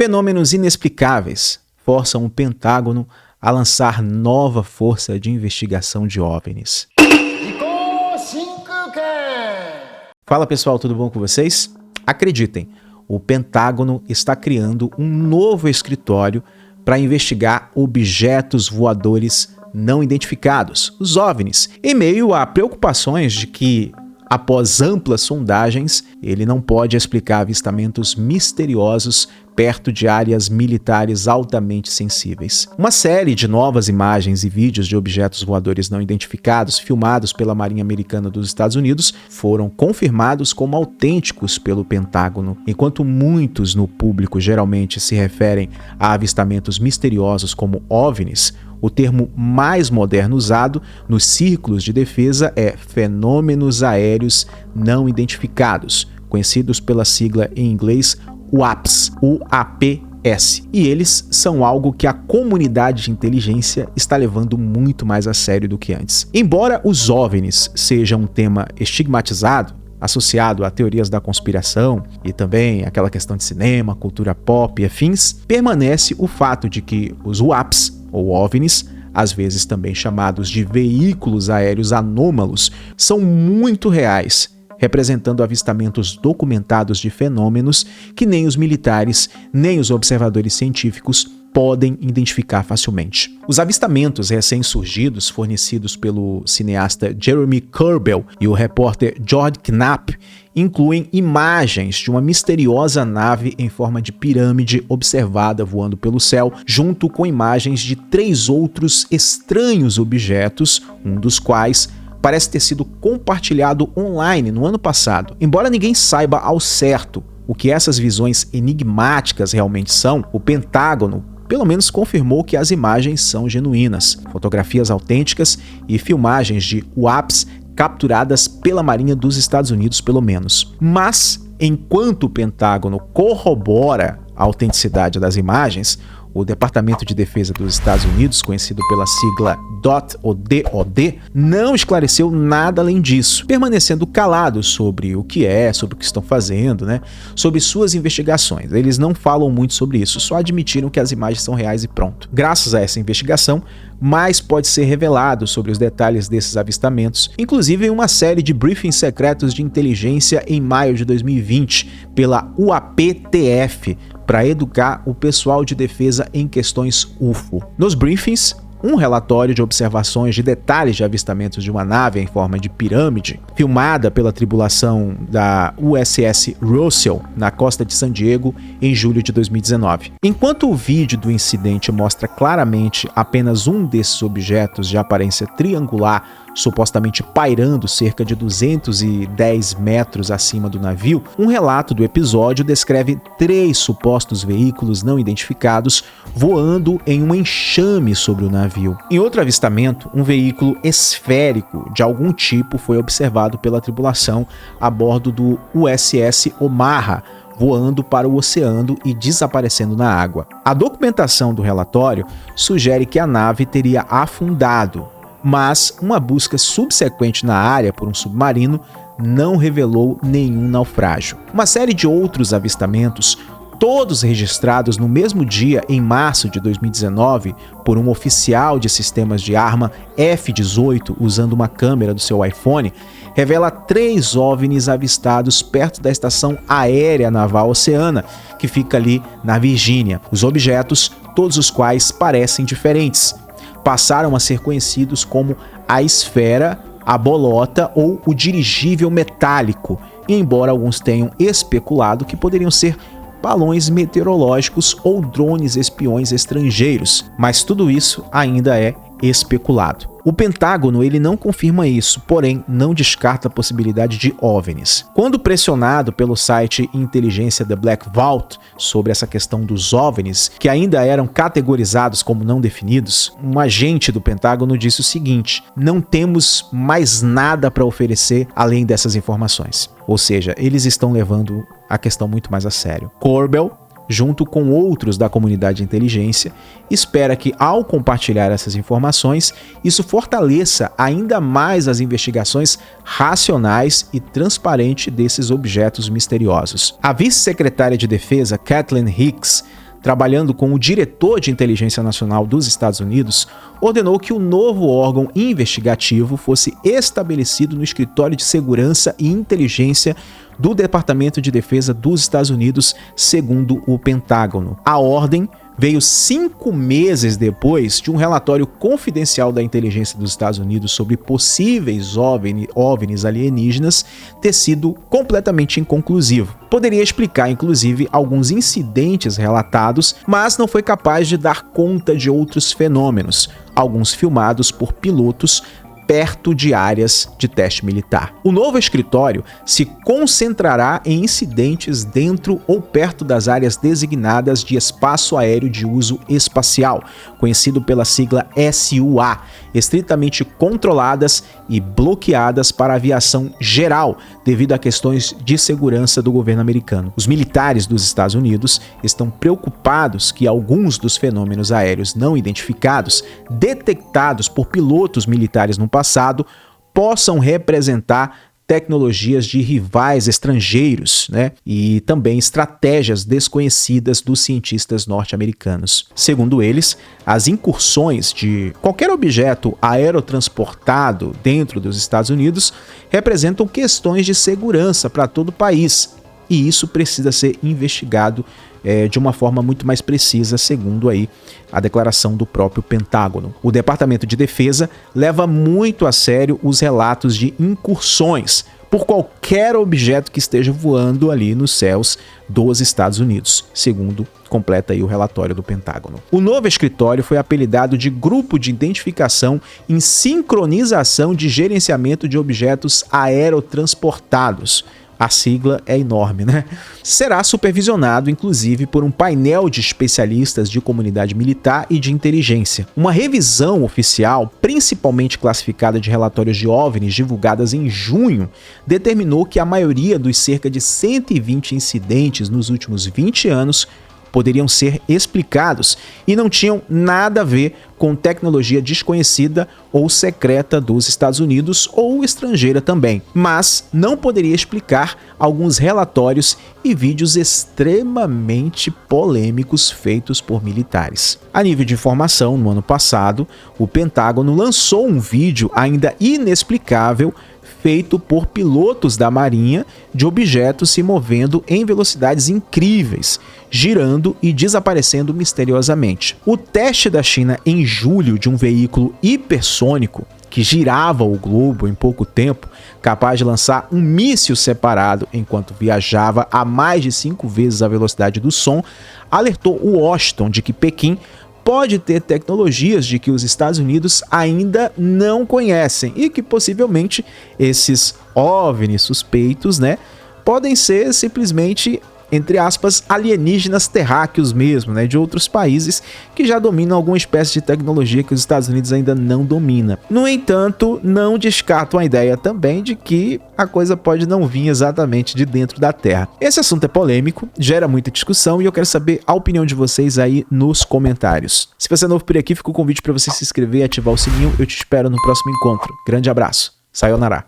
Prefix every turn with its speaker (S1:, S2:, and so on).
S1: Fenômenos inexplicáveis forçam o Pentágono a lançar nova força de investigação de OVNIs. Fala pessoal, tudo bom com vocês? Acreditem, o Pentágono está criando um novo escritório para investigar objetos voadores não identificados, os OVNIs, em meio a preocupações de que, após amplas sondagens, ele não pode explicar avistamentos misteriosos perto de áreas militares altamente sensíveis. Uma série de novas imagens e vídeos de objetos voadores não identificados filmados pela Marinha Americana dos Estados Unidos foram confirmados como autênticos pelo Pentágono. Enquanto muitos no público geralmente se referem a avistamentos misteriosos como OVNIs, o termo mais moderno usado nos círculos de defesa é fenômenos aéreos não identificados, conhecidos pela sigla em inglês UAPs, UAPS. E eles são algo que a comunidade de inteligência está levando muito mais a sério do que antes. Embora os OVNIs sejam um tema estigmatizado, associado a teorias da conspiração e também aquela questão de cinema, cultura pop e afins, permanece o fato de que os UAPs, ou OVNIs, às vezes também chamados de veículos aéreos anômalos, são muito reais, representando avistamentos documentados de fenômenos que nem os militares, nem os observadores científicos podem identificar facilmente. Os avistamentos recém-surgidos fornecidos pelo cineasta Jeremy Corbell e o repórter George Knapp incluem imagens de uma misteriosa nave em forma de pirâmide observada voando pelo céu, junto com imagens de 3 outros estranhos objetos, um dos quais parece ter sido compartilhado online no ano passado. Embora ninguém saiba ao certo o que essas visões enigmáticas realmente são, o Pentágono pelo menos confirmou que as imagens são genuínas, fotografias autênticas e filmagens de UAPs capturadas pela Marinha dos Estados Unidos, pelo menos. Mas, enquanto o Pentágono corrobora a autenticidade das imagens, o Departamento de Defesa dos Estados Unidos, conhecido pela sigla DOD, não esclareceu nada além disso, permanecendo calado sobre o que estão fazendo, sobre suas investigações. Eles não falam muito sobre isso, só admitiram que as imagens são reais e pronto. Graças a essa investigação, mais pode ser revelado sobre os detalhes desses avistamentos, inclusive em uma série de briefings secretos de inteligência em maio de 2020, pela UAPTF, para educar o pessoal de defesa em questões UFO. Nos briefings, um relatório de observações de detalhes de avistamentos de uma nave em forma de pirâmide, filmada pela tripulação da USS Russell na costa de San Diego em julho de 2019. Enquanto o vídeo do incidente mostra claramente apenas um desses objetos de aparência triangular, supostamente pairando cerca de 210 metros acima do navio, um relato do episódio descreve 3 supostos veículos não identificados voando em um enxame sobre o navio. Em outro avistamento, um veículo esférico de algum tipo foi observado pela tripulação a bordo do USS Omaha, voando para o oceano e desaparecendo na água. A documentação do relatório sugere que a nave teria afundado, mas uma busca subsequente na área por um submarino não revelou nenhum naufrágio. Uma série de outros avistamentos, todos registrados no mesmo dia, em março de 2019, por um oficial de sistemas de arma F-18 usando uma câmera do seu iPhone, revela 3 OVNIs avistados perto da Estação Aérea Naval Oceana, que fica ali na Virgínia. Os objetos, todos os quais parecem diferentes, passaram a ser conhecidos como a esfera, a bolota ou o dirigível metálico, embora alguns tenham especulado que poderiam ser balões meteorológicos ou drones espiões estrangeiros, mas tudo isso ainda é especulado. O Pentágono ele não confirma isso, porém não descarta a possibilidade de OVNIs. Quando pressionado pelo site Inteligência The Black Vault sobre essa questão dos OVNIs, que ainda eram categorizados como não definidos, um agente do Pentágono disse o seguinte: não temos mais nada para oferecer além dessas informações. Ou seja, eles estão levando a questão muito mais a sério. Corbell, junto com outros da comunidade de inteligência, espera que, ao compartilhar essas informações, isso fortaleça ainda mais as investigações racionais e transparentes desses objetos misteriosos. A vice-secretária de Defesa, Kathleen Hicks, trabalhando com o diretor de inteligência nacional dos Estados Unidos, ordenou que o novo órgão investigativo fosse estabelecido no Escritório de Segurança e Inteligência do Departamento de Defesa dos Estados Unidos, segundo o Pentágono. A ordem veio 5 meses depois de um relatório confidencial da inteligência dos Estados Unidos sobre possíveis OVNIs alienígenas ter sido completamente inconclusivo. Poderia explicar, inclusive, alguns incidentes relatados, mas não foi capaz de dar conta de outros fenômenos, alguns filmados por pilotos perto de áreas de teste militar. O novo escritório se concentrará em incidentes dentro ou perto das áreas designadas de espaço aéreo de uso espacial, conhecido pela sigla SUA, estritamente controladas e bloqueadas para a aviação geral, devido a questões de segurança do governo americano. Os militares dos Estados Unidos estão preocupados que alguns dos fenômenos aéreos não identificados, detectados por pilotos militares no passado, possam representar tecnologias de rivais estrangeiros, e também estratégias desconhecidas dos cientistas norte-americanos. Segundo eles, as incursões de qualquer objeto aerotransportado dentro dos Estados Unidos representam questões de segurança para todo o país, e isso precisa ser investigado de uma forma muito mais precisa, segundo aí a declaração do próprio Pentágono. O Departamento de Defesa leva muito a sério os relatos de incursões por qualquer objeto que esteja voando ali nos céus dos Estados Unidos, segundo completa aí o relatório do Pentágono. O novo escritório foi apelidado de Grupo de Identificação em Sincronização de Gerenciamento de Objetos Aerotransportados. A sigla é enorme, Será supervisionado, inclusive, por um painel de especialistas de comunidade militar e de inteligência. Uma revisão oficial, principalmente classificada de relatórios de OVNIs divulgadas em junho, determinou que a maioria dos cerca de 120 incidentes nos últimos 20 anos poderiam ser explicados e não tinham nada a ver com tecnologia desconhecida ou secreta dos Estados Unidos ou estrangeira também, mas não poderia explicar alguns relatórios e vídeos extremamente polêmicos feitos por militares. A nível de informação, no ano passado, o Pentágono lançou um vídeo ainda inexplicável feito por pilotos da Marinha de objetos se movendo em velocidades incríveis, girando e desaparecendo misteriosamente. O teste da China em julho de um veículo hipersônico que girava o globo em pouco tempo, capaz de lançar um míssil separado enquanto viajava a mais de 5 vezes a velocidade do som, alertou Washington de que Pequim pode ter tecnologias de que os Estados Unidos ainda não conhecem e que possivelmente esses OVNIs suspeitos, podem ser simplesmente, entre aspas, alienígenas terráqueos mesmo, de outros países que já dominam alguma espécie de tecnologia que os Estados Unidos ainda não domina. No entanto, não descarto a ideia também de que a coisa pode não vir exatamente de dentro da Terra. Esse assunto é polêmico, gera muita discussão e eu quero saber a opinião de vocês aí nos comentários. Se você é novo por aqui, fica o convite para você se inscrever e ativar o sininho. Eu te espero no próximo encontro. Grande abraço. Sayonara.